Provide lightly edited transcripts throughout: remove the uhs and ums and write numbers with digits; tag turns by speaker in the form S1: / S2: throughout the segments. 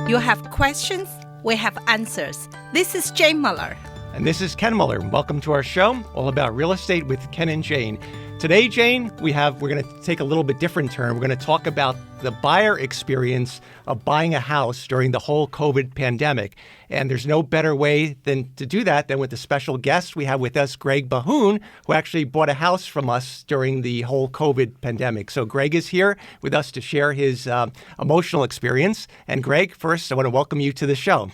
S1: You have questions, we have answers. This is Jane Muller.
S2: And this is Ken Muller. Welcome to our show, all about real estate with Ken and Jane. Today, Jane, we're going to take a little bit different turn. We're going to talk about the buyer experience of buying a house during the whole COVID pandemic. And there's no better way than to do that than with the special guest we have with us, Greg Bahoun, who actually bought a house from us during the whole COVID pandemic. So Greg is here with us to share his emotional experience. And Greg, first, I want to welcome you to the show.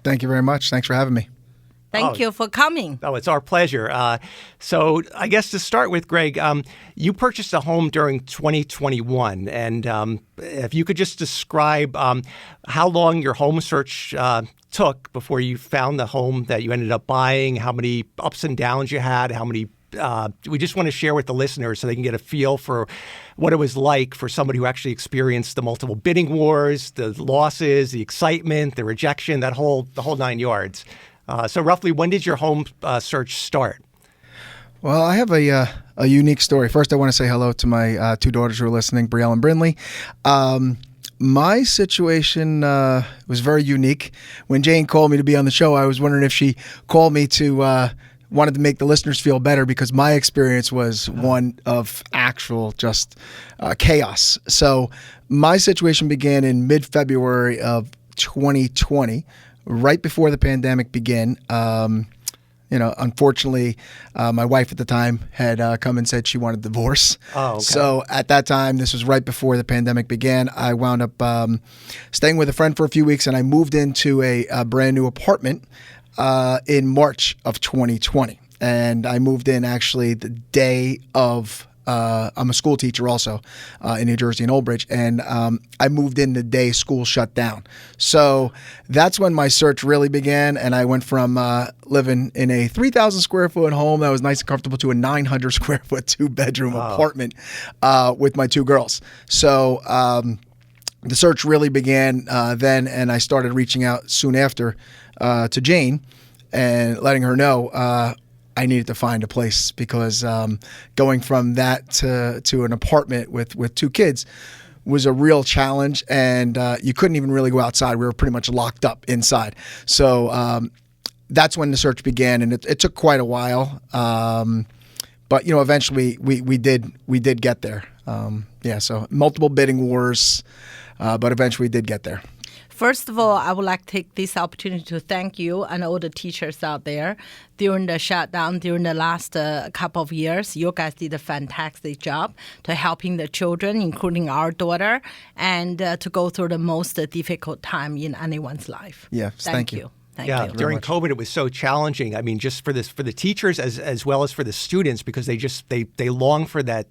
S3: Thank you very much. Thanks for having me.
S1: Thank you for coming.
S2: Oh, it's our pleasure. So I guess to start with, Greg, you purchased a home during 2021. And if you could just describe how long your home search took before you found the home that you ended up buying, how many ups and downs you had, how many we just want to share with the listeners so they can get a feel for what it was like for somebody who actually experienced the multiple bidding wars, the losses, the excitement, the rejection, the whole 9 yards. So roughly, when did your home search start?
S3: Well, I have a unique story. First, I want to say hello to my two daughters who are listening, Brielle and Brinley. My situation was very unique. When Jane called me to be on the show, I was wondering if she called me to wanted to make the listeners feel better because my experience was one of actual just chaos. So my situation began in mid-February of 2020. Right before the pandemic began. Unfortunately, my wife at the time had come and said she wanted a divorce.
S2: Oh, okay.
S3: So at that time, this was right before the pandemic began, I wound up staying with a friend for a few weeks, and I moved into a brand new apartment in March of 2020. And I moved in actually the day of I'm a school teacher also in New Jersey in Old Bridge, and I moved in the day school shut down. So that's when my search really began, and I went from living in a 3,000 square foot home that was nice and comfortable to a 900 square foot 2-bedroom apartment with my two girls. So the search really began then, and I started reaching out soon after to Jane and letting her know I needed to find a place because going from that to an apartment with two kids was a real challenge, and you couldn't even really go outside. We were pretty much locked up inside. So that's when the search began, and it took quite a while. But eventually we did get there. So multiple bidding wars, but eventually we did get there.
S1: First of all, I would like to take this opportunity to thank you and all the teachers out there. During the shutdown, during the last couple of years, you guys did a fantastic job to helping the children, including our daughter, and to go through the most difficult time in anyone's life.
S3: Yes, thank you.
S1: Thank you.
S2: During COVID, it was so challenging. I mean, just for the teachers as well as for the students, because they long for that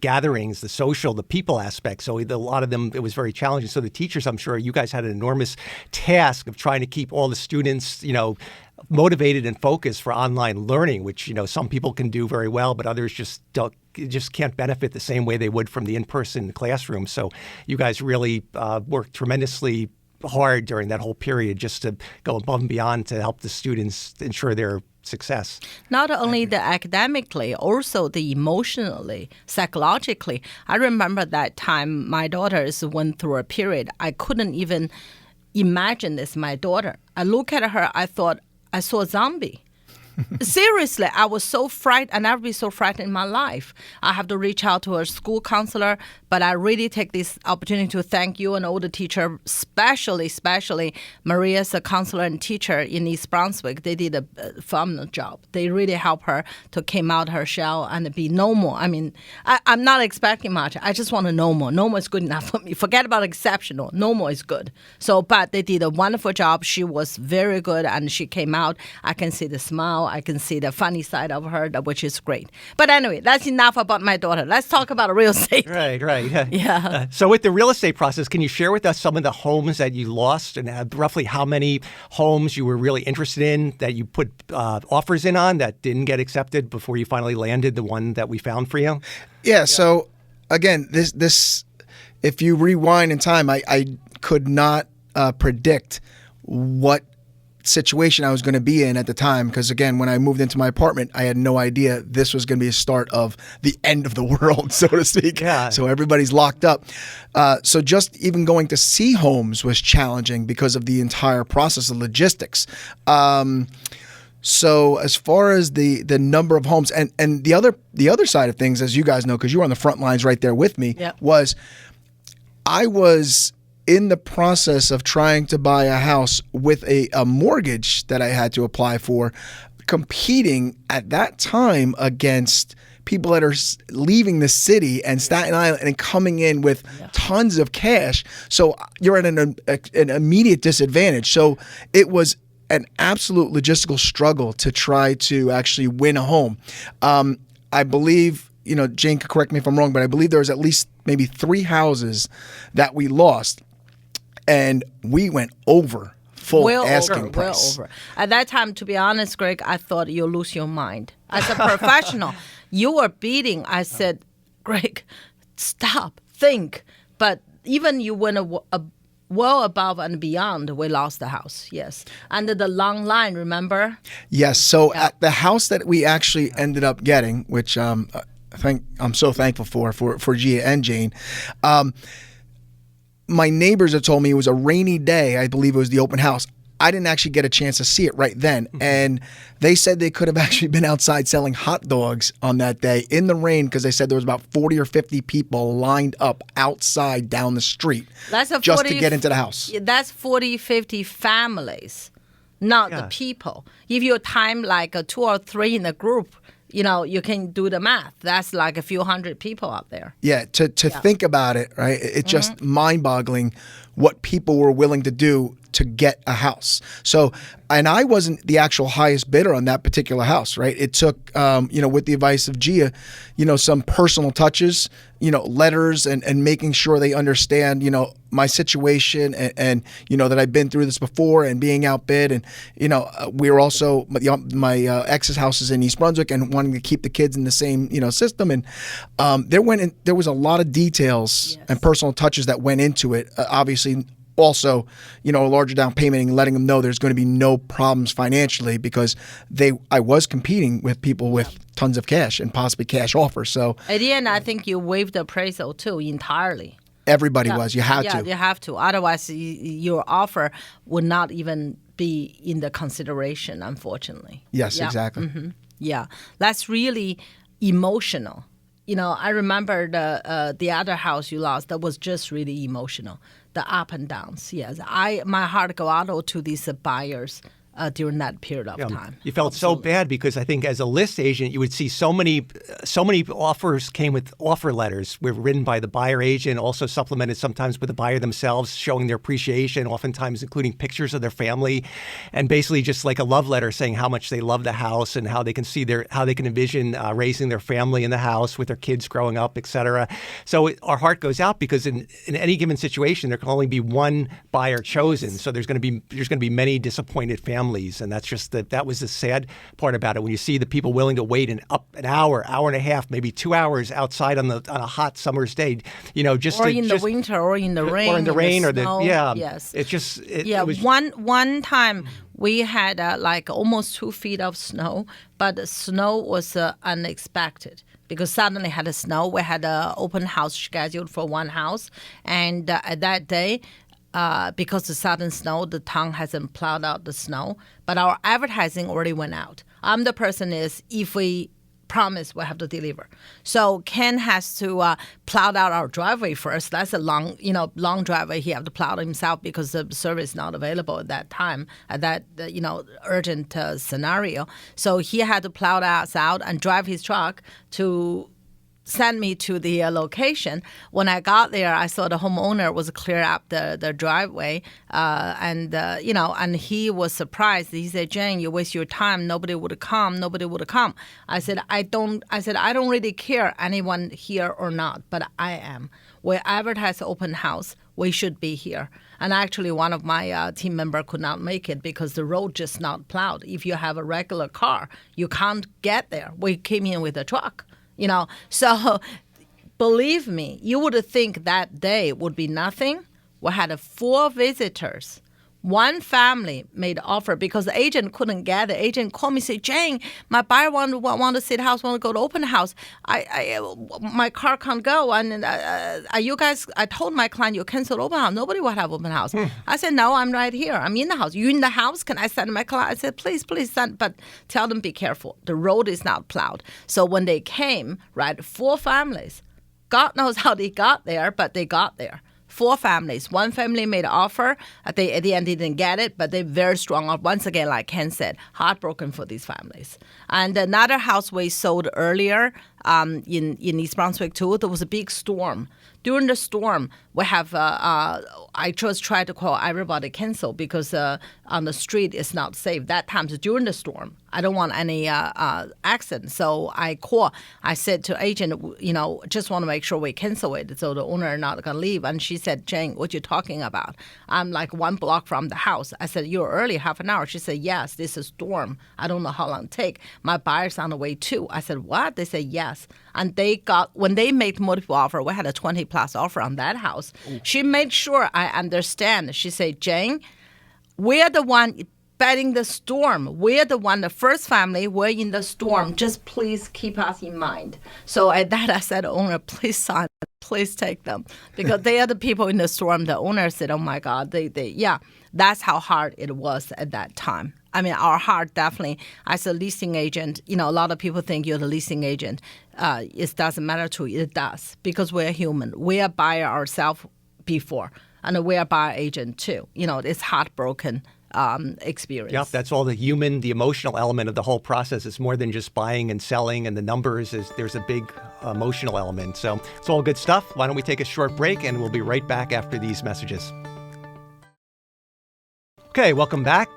S2: gatherings, the social, the people aspect. So a lot of them, it was very challenging. So the teachers, I'm sure you guys had an enormous task of trying to keep all the students, motivated and focused for online learning, which, some people can do very well, but others just can't benefit the same way they would from the in-person classroom. So you guys really worked tremendously hard during that whole period just to go above and beyond to help the students ensure their success.
S1: Not only the academically, also the emotionally, psychologically. I remember that time my daughters went through a period. I couldn't even imagine this, my daughter. I look at her, I thought I saw a zombie. Seriously, I was so frightened. I never been so frightened in my life. I have to reach out to a school counselor, but I really take this opportunity to thank you and all the teachers, especially Maria's a counselor and teacher in East Brunswick. They did a phenomenal job. They really helped her to come out her shell and be normal. I mean, I'm not expecting much. I just want to normal. Normal is good enough for me. Forget about exceptional. Normal is good. So, but they did a wonderful job. She was very good, and she came out. I can see the smile. I can see the funny side of her, which is great. But anyway, that's enough about my daughter. Let's talk about real estate.
S2: Right.
S1: Yeah.
S2: So with the real estate process, can you share with us some of the homes that you lost and roughly how many homes you were really interested in that you put offers in on that didn't get accepted before you finally landed the one that we found for you?
S3: Yeah. So again, this if you rewind in time, I could not predict what situation I was going to be in at the time, because again, when I moved into my apartment, I had no idea this was going to be a start of the end of the world, so to speak.
S2: Yeah.
S3: So everybody's locked up. So just even going to see homes was challenging because of the entire process of logistics. So as far as the number of homes and the other side of things, as you guys know, because you were on the front lines right there with me,
S1: Yep.
S3: was I was in the process of trying to buy a house with a mortgage that I had to apply for, competing at that time against people that are leaving the city and Staten Island and coming in with tons of cash. So you're at an immediate disadvantage. So it was an absolute logistical struggle to try to actually win a home. I believe, Jane could correct me if I'm wrong, but I believe there was at least maybe 3 houses that we lost. And we went over full asking price.
S1: Well over. At that time, to be honest, Greg, I thought you'll lose your mind. As a professional, you were beating. I said, Greg, stop, think. But even you went well above and beyond, we lost the house, yes. Under the long line, remember?
S3: Yes. So at the house that we actually ended up getting, which I'm so thankful for Gia and Jane, my neighbors had told me it was a rainy day. I believe it was the open house. I didn't actually get a chance to see it right then. And they said they could have actually been outside selling hot dogs on that day in the rain, because they said there was about 40 or 50 people lined up outside down the street just to get into the house.
S1: That's 40, 50 families, not the people. If you time like 2 or 3 in a group, you can do the math. That's like a few hundred people out there.
S3: Yeah, to think about it, right? It's just mind-boggling what people were willing to do to get a house. So, and I wasn't the actual highest bidder on that particular house, right? It took, with the advice of Gia, some personal touches, letters and making sure they understand, my situation and that I've been through this before and being outbid. And, we were also, my ex's house is in East Brunswick and wanting to keep the kids in the same, system. And there was a lot of details and personal touches that went into it. Obviously, also, a larger down payment and letting them know there's going to be no problems financially, because I was competing with people with tons of cash and possibly cash offers. So
S1: at the end, I think you waived the appraisal too entirely.
S3: Everybody was. You had to.
S1: Yeah, you have to. Otherwise, your offer would not even be in the consideration, unfortunately.
S3: Yes, exactly.
S1: Mm-hmm. Yeah, that's really emotional. I remember the other house you lost. That was just really emotional. The up and downs. Yes, my heart go out to these buyers during that period of time.
S2: You felt so bad because I think as a list agent, you would see so many offers came with offer letters were written by the buyer agent, also supplemented sometimes with the buyer themselves, showing their appreciation, oftentimes including pictures of their family, and basically just like a love letter saying how much they love the house and how they can see how they can envision raising their family in the house with their kids growing up, et cetera. So our heart goes out because in any given situation, there can only be one buyer chosen. So there's going to be many disappointed families. And that's just that was the sad part about it. When you see the people willing to wait an hour and a half, maybe 2 hours outside on a hot summer's day, just
S1: or in the winter, or in the rain,
S2: or in the rain, or
S1: snow.
S2: Yes. It's just it was
S1: one time we had like almost 2 feet of snow, but the snow was unexpected. Because suddenly had a snow, we had an open house scheduled for one house, and at that day. Because the sudden snow, the town hasn't plowed out the snow, but our advertising already went out. I'm the person if we promise, we have to deliver. So Ken has to plow out our driveway first. That's a long driveway. He have to plow it himself because the service is not available at that time, at that urgent scenario. So he had to plow us out and drive his truck to sent me to the location. When I got there, I saw the homeowner was clear up the driveway, and he was surprised. He said, "Jane, you waste your time. Nobody would come. I said, I don't really care anyone here or not, but I am. We advertise open house. We should be here." And actually, one of my team member could not make it because the road just not plowed. If you have a regular car, you can't get there. We came in with a truck. So believe me, you would think that day would be nothing. We had 4 visitors, One family made offer because the agent couldn't get it. The agent called me, say, Jane, my buyer want to see the house, want to go to open house. My car can't go. And you guys, I told my client, you cancel open house. Nobody will have open house. I said, no, I'm right here. I'm in the house. You in the house? Can I send my client? I said, please send, but tell them be careful. The road is not plowed. So when they came, right, 4 families. God knows how they got there, but they got there. 4 families. One family made an offer. They at the end didn't get it, but they're very strong. Once again, like Ken said, heartbroken for these families. And another house we sold earlier in East Brunswick too, there was a big storm. During the storm, we have, I just tried to call everybody cancel because on the street it's not safe. That time during the storm, I don't want any accident. So I said to agent, just want to make sure we cancel it so the owner not going to leave. And she said, Jane, what you talking about? I'm like 1 block from the house. I said, you're early, half an hour. She said, yes, this is storm. I don't know how long it take. My buyer's on the way too. I said, what? They said, yes. And when they made multiple offer, we had a 20+ offer on that house. Ooh. She made sure I understand. She said, Jane, we're the one betting the storm. We're the first family, we're in the storm. Just please keep us in mind. So at that, I said, owner, please sign. Please take them. Because they are the people in the storm. The owner said, oh my God, that's how hard it was at that time. I mean, our heart definitely, as a leasing agent, a lot of people think you're the leasing agent. It doesn't matter to you. It does, because we're human. We are buyer ourselves before, and we are buyer agent too. It's heartbroken experience.
S2: Yep, that's all the human, the emotional element of the whole process. It's more than just buying and selling and the numbers. There's a big emotional element. So it's all good stuff. Why don't we take a short break, and we'll be right back after these messages. Okay, welcome back.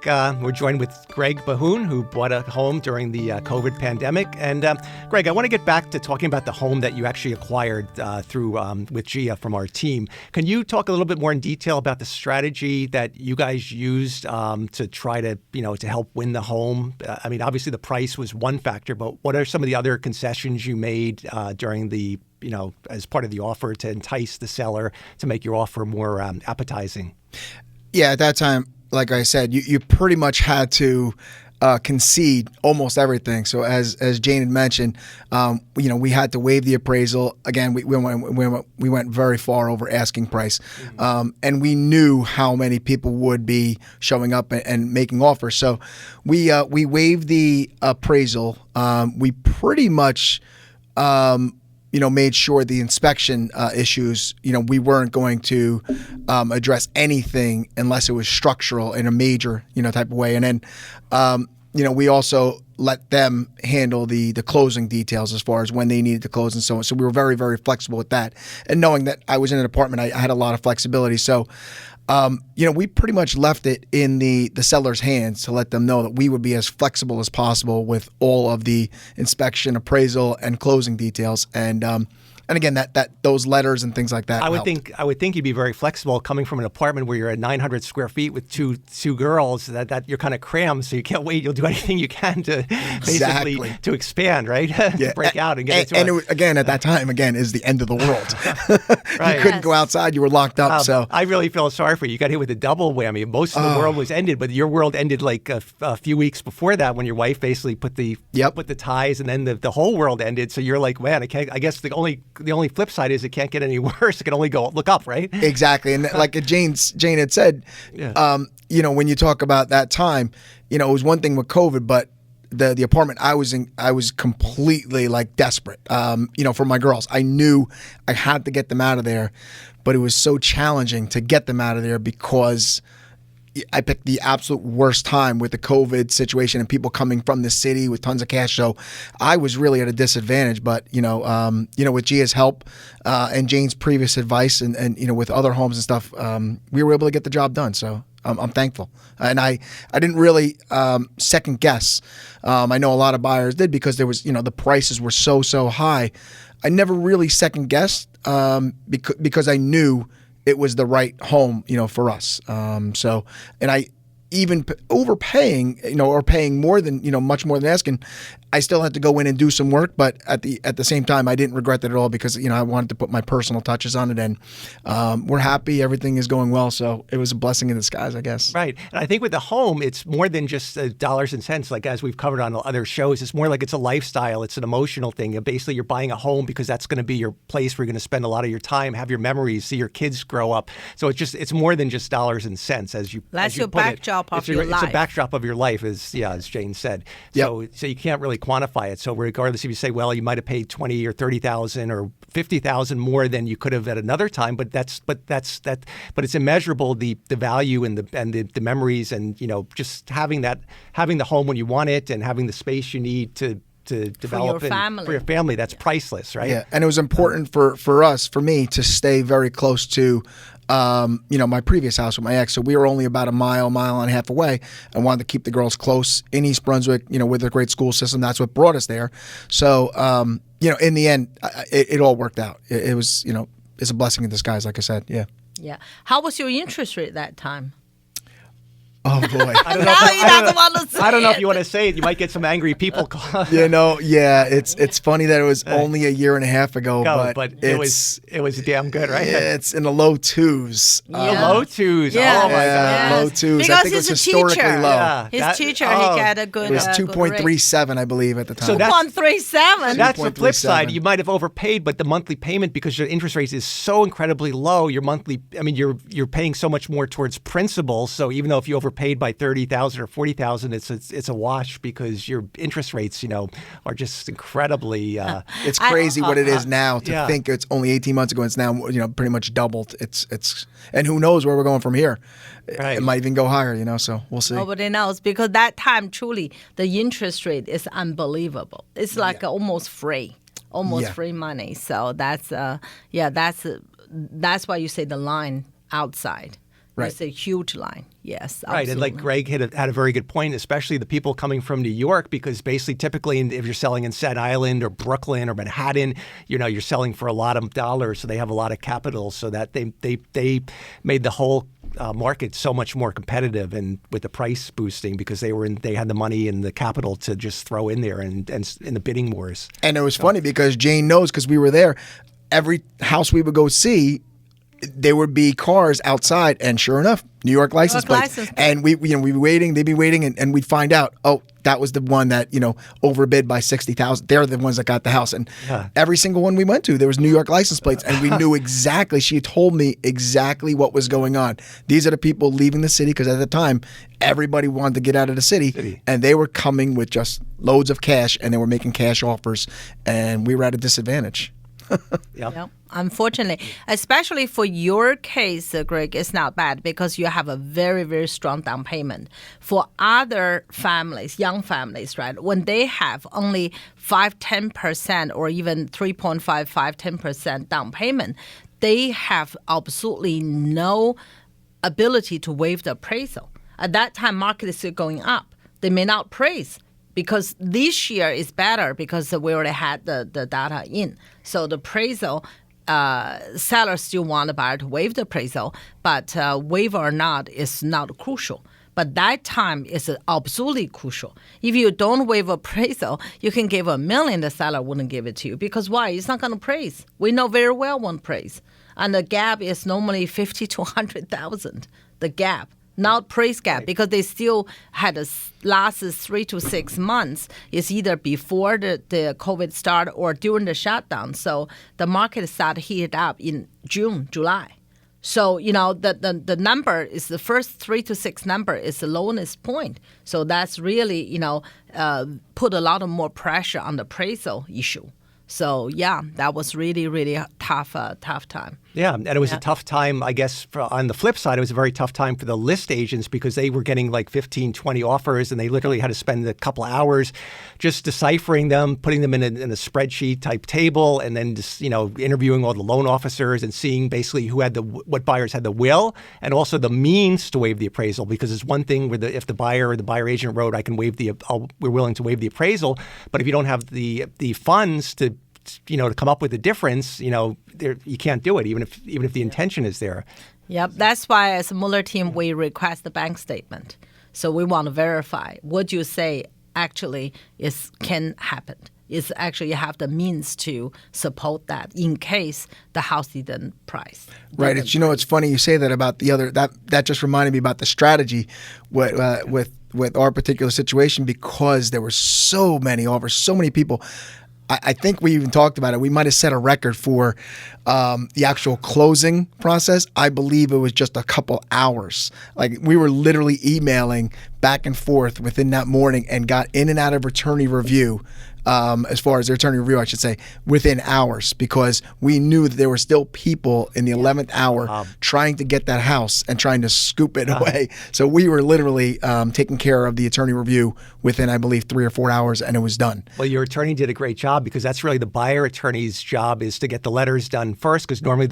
S2: We're joined with Greg Bahoun, who bought a home during the COVID pandemic. And Greg, I want to get back to talking about the home that you actually acquired through with Gia from our team. Can you talk a little bit more in detail about the strategy that you guys used to try to, to help win the home? I mean, obviously the price was one factor, but what are some of the other concessions you made during the, as part of the offer to entice the seller to make your offer more appetizing?
S3: Yeah, at that time, like I said, you pretty much had to concede almost everything. So as Jane had mentioned, we had to waive the appraisal. Again, we went very far over asking price, and we knew how many people would be showing up and making offers. So we waived the appraisal. We pretty much made sure the inspection issues, we weren't going to address anything unless it was structural in a major, type of way. And then, we also let them handle the closing details as far as when they needed to close and so on. So we were very, very flexible with that. And knowing that I was in an apartment, I had a lot of flexibility. So, we pretty much left it in the seller's hands to let them know that we would be as flexible as possible with all of the inspection, appraisal, and closing details. And again, that those letters and things like that.
S2: I would think you'd be very flexible coming from an apartment where you're at 900 square feet with two girls. That you're kind of crammed, so you can't wait. You'll do anything you can to basically to expand, right? To break out and get into it. Again,
S3: at that time, is the end of the world. Right. You couldn't go outside. You were locked up. So
S2: I really feel sorry for you. You got hit with a double whammy. Most of the world was ended, but your world ended like a few weeks before that when your wife basically put the ties, and then the whole world ended. So you're like, man, I guess the only flip side is it can't get any worse. It can only look up, right?
S3: Exactly. And like Jane had said, when you talk about that time, it was one thing with COVID, but the apartment I was in, I was completely desperate, for my girls. I knew I had to get them out of there, but it was so challenging to get them out of there because I picked the absolute worst time with the COVID situation and people coming from the city with tons of cash. So I was really at a disadvantage. But with Gia's help and Jane's previous advice, and with other homes and stuff, we were able to get the job done. So I'm thankful. And I didn't really second guess. I know a lot of buyers did because there was the prices were so high. I never really second guessed because I knew it was the right home, for us. And I even overpaying, or paying more than, much more than asking, I still had to go in and do some work, but at the same time, I didn't regret that at all because I wanted to put my personal touches on it, and we're happy. Everything is going well, so it was a blessing in disguise, I guess.
S2: Right, and I think with the home, it's more than just dollars and cents. Like as we've covered on other shows, it's more like it's a lifestyle. It's an emotional thing. Basically, you're buying a home because that's going to be your place where you're going to spend a lot of your time, have your memories, see your kids grow up. So it's more than just dollars and cents, as you.
S1: That's
S2: as you
S1: your backdrop of your life.
S2: It's a backdrop of your life, as Jane said. So you can't really quantify it. So regardless if you say, well, you might have paid $20,000 or $30,000 or $50,000 more than you could have at another time, but it's immeasurable, the value and the memories, and just having the home when you want it and having the space you need to develop for your family. That's priceless, right?
S3: Yeah, and it was important for me to stay very close to my previous house with my ex. So we were only about a mile and a half away. I wanted to keep the girls close in East Brunswick, with a great school system. That's what brought us there. So, in the end, it all worked out. It was, it's a blessing in disguise, like I said. Yeah.
S1: Yeah. How was your interest rate that time?
S3: Oh boy!
S2: I don't know if you want to say it. You might get some angry people.
S3: It's funny that it was only a year and a half ago, but
S2: it was damn good, right?
S3: Yeah, it's in the low twos.
S2: Low twos.
S1: Yeah.
S2: Oh my God!
S3: Low twos.
S1: Because
S3: I think it was historically
S1: teacher.
S3: low.
S1: Yeah. His teacher, he got a good.
S3: It was 2.37, I believe, at the time.
S2: So
S1: 2.37.
S2: That's the flip side. You might have overpaid, but the monthly payment, because your interest rate is so incredibly low, you're paying so much more towards principal. So even though if you overpaid by $30,000 or $40,000, it's a wash because your interest rates, are just incredibly.
S3: It's crazy what it is now to think it's only 18 months ago. It's now pretty much doubled. It's and who knows where we're going from here.
S2: Right.
S3: It might even go higher. So we'll see.
S1: Nobody knows, because that time truly the interest rate is unbelievable. It's like almost free money. So that's why you say the line outside.
S3: Right.
S1: It's a huge line. Yes, absolutely.
S2: Right, and like Greg had a very good point, especially the people coming from New York, because basically, typically, if you're selling in Staten Island or Brooklyn or Manhattan, you're selling for a lot of dollars, so they have a lot of capital, so that they made the whole market so much more competitive, and with the price boosting, because they had the money and the capital to just throw in there and in the bidding wars.
S3: And it was funny because Jane knows, because we were there. Every house we would go see, there would be cars outside, and sure enough, New York license plates. And we'd be waiting, they'd be waiting, and we'd find out, that was the one that, overbid by $60,000. They're the ones that got the house. And every single one we went to, there was New York license plates, and we knew exactly, she told me exactly what was going on. These are the people leaving the city, because at the time, everybody wanted to get out of the city, and they were coming with just loads of cash, and they were making cash offers, and we were at a disadvantage.
S1: Yep. Unfortunately, especially for your case, Greg, it's not bad because you have a very, very strong down payment. For other families, young families, right, when they have only 5-10% or even 3.5-10% down payment, they have absolutely no ability to waive the appraisal. At that time, market is still going up. They may not appraise, because this year is better because we already had the data in. So the appraisal, sellers still want the buyer to waive the appraisal, but waive or not is not crucial. But that time is absolutely crucial. If you don't waive appraisal, you can give $1 million, the seller wouldn't give it to you. Because why? It's not going to appraise. We know very well won't appraise. And the gap is normally $50,000 to $100,000, the gap. Not praise gap, because they still had a last 3 to 6 months. It's either before the COVID start or during the shutdown. So the market started heated up in June, July. So, the number is the first 3 to 6 number is the lowest point. So that's really, put a lot of more pressure on the appraisal issue. So, that was really, really tough time.
S2: Yeah, and it was a tough time, I guess, on the flip side, it was a very tough time for the list agents, because they were getting like 15, 20 offers, and they literally had to spend a couple of hours just deciphering them, putting them in a spreadsheet type table, and then just, interviewing all the loan officers and seeing basically what buyers had the will and also the means to waive the appraisal. Because it's one thing where if the buyer or the buyer agent wrote, we're willing to waive the appraisal, but if you don't have the funds to come up with a difference, you can't do it, even if the intention is there.
S1: Yep, that's why as a Mueller team, we request the bank statement. So we want to verify. Would you say actually can happen. It's actually you have the means to support that in case the house didn't price.
S3: Right. It's, it's funny you say that about the other. That just reminded me about the strategy with our particular situation, because there were so many offers, so many people. I think we even talked about it. We might have set a record for the actual closing process. I believe it was just a couple hours. Like, we were literally emailing back and forth within that morning and got in and out of attorney review. As far as their attorney review, I should say, within hours, because we knew that there were still people in the 11th hour trying to get that house and trying to scoop it away. So we were literally taking care of the attorney review within, I believe, 3 or 4 hours, and it was done.
S2: Well, your attorney did a great job, because that's really the buyer attorney's job, is to get the letters done first, because normally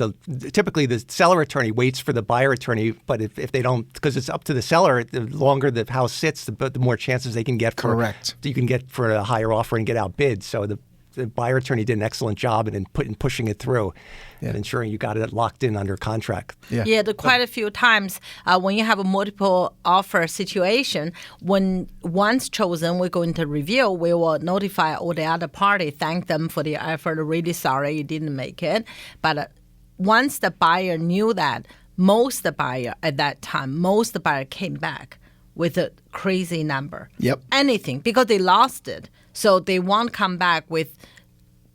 S2: typically the seller attorney waits for the buyer attorney, but if they don't, because it's up to the seller, the longer the house sits, the more chances they can get you can get for a higher offer and get outbid. So the buyer attorney did an excellent job in pushing it through and ensuring you got it locked in under contract.
S1: Quite a few times when you have a multiple offer situation, when once chosen, we're going to review, we will notify all the other party, thank them for the effort, really sorry you didn't make it. But once the buyer knew that, most buyer came back with a crazy number.
S3: Yep.
S1: Anything, because they lost it. So they won't come back with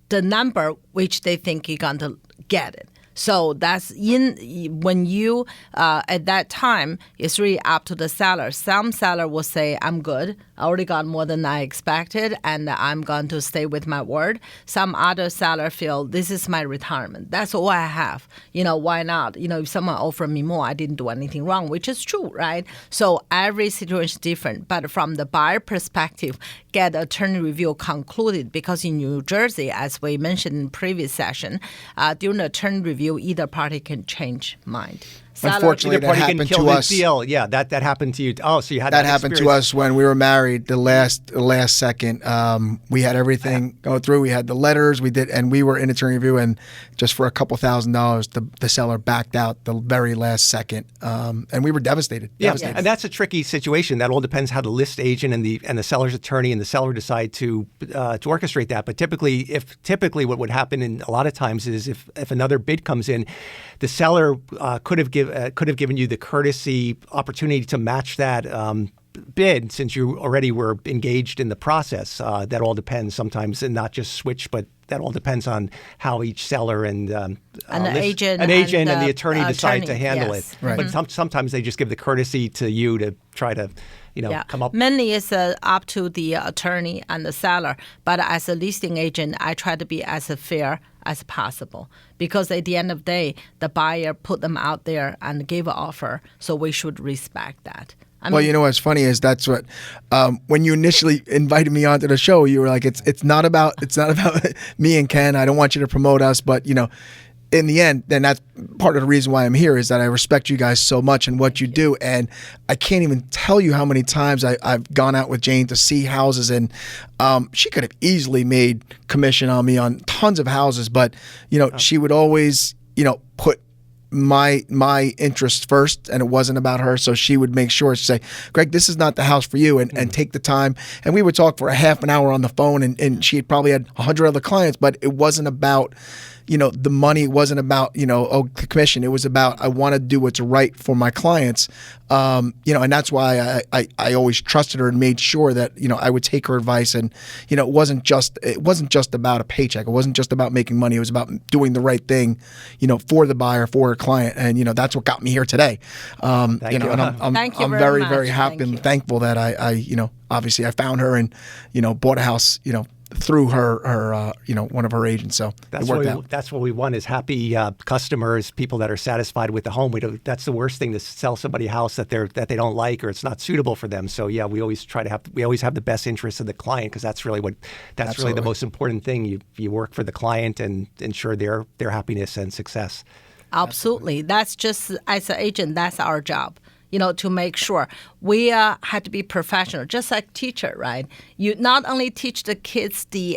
S1: the number which they think you're going to get it. So that's when you, at that time, it's really up to the seller. Some seller will say, I'm good. I already got more than I expected, and I'm going to stay with my word. Some other seller feel, this is my retirement. That's all I have. Why not? If someone offered me more, I didn't do anything wrong, which is true, right? So every situation is different. But from the buyer perspective, get attorney review concluded, because in New Jersey, as we mentioned in previous session, during the attorney review, either party can change mind.
S3: Unfortunately, that happened to us.
S2: Deal. Yeah, that happened to you. Oh, so you had
S3: that happened to us when we were married. The last second, we had everything go through. We had the letters. We did, and we were in attorney review. And just for a couple $1,000s, the seller backed out the very last second, and we were devastated.
S2: And that's a tricky situation. That all depends how the list agent and the seller's attorney and the seller decide to orchestrate that. But typically, what would happen in a lot of times is if another bid comes in, the seller could have given you the courtesy opportunity to match that bid, since you already were engaged in the process. That all depends sometimes, and not just switch, but that all depends on how each seller and
S1: the agent
S2: and the attorney decide to handle it.
S3: Right.
S2: But sometimes they just give the courtesy to you to try to come up.
S1: Mainly it's up to the attorney and the seller. But as a listing agent, I try to be as fair as possible, because at the end of the day, the buyer put them out there and gave an offer, so we should respect that.
S3: What's funny is that's what when you initially invited me onto the show, you were like, it's not about me and Ken. I don't want you to promote us, but in the end, then that's part of the reason why I'm here, is that I respect you guys so much and what you do. And I can't even tell you how many times I've gone out with Jane to see houses, and she could have easily made commission on me on tons of houses, but she would always put my interest first, and it wasn't about her. So she would make sure to say, Greg, this is not the house for you, and take the time. And we would talk for a half an hour on the phone, and she had probably had 100 other clients, but it wasn't about the money. It wasn't about, the commission. It was about, I want to do what's right for my clients. And that's why I always trusted her and made sure that, I would take her advice. And, it wasn't just about a paycheck. It wasn't just about making money. It was about doing the right thing, for the buyer, for her client. And, that's what got me here today.
S2: Thank you.
S3: And I'm very, very happy and thankful that I obviously I found her and, bought a house, through her one of her agents. So it worked out.
S2: That's what we want, is happy customers, people that are satisfied with the home. That's the worst thing, to sell somebody a house that they don't like or it's not suitable for them. So yeah, we always have the best interest of the client, because that's really the most important thing. You work for the client and ensure their happiness and success.
S1: Absolutely. That's just, as an agent, that's our job. To make sure we had to be professional, just like teacher, right? You not only teach the kids the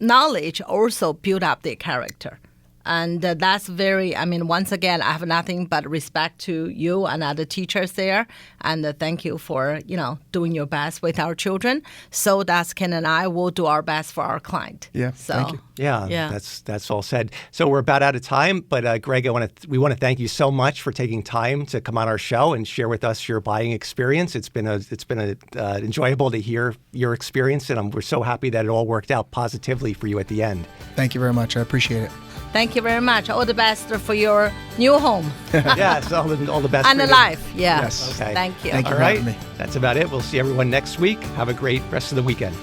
S1: knowledge, also build up their character. And that's very, I mean, once again, I have nothing but respect to you and other teachers there. And thank you for, doing your best with our children. So that's Ken and I will do our best for our client.
S3: Yeah,
S1: so,
S3: thank you.
S2: Yeah, that's all said. So we're about out of time, but Greg, we want to thank you so much for taking time to come on our show and share with us your buying experience. It's been enjoyable to hear your experience, and we're so happy that it all worked out positively for you at the end.
S3: Thank you very much. I appreciate it.
S1: Thank you very much. All the best for your new home.
S2: Yes, all the best.
S1: And
S2: for
S1: the life. Yeah.
S3: Yes.
S2: Okay.
S1: Thank you.
S3: Thank you
S2: All
S3: for
S2: right.
S3: having me.
S2: That's about it. We'll see everyone next week. Have a great rest of the weekend.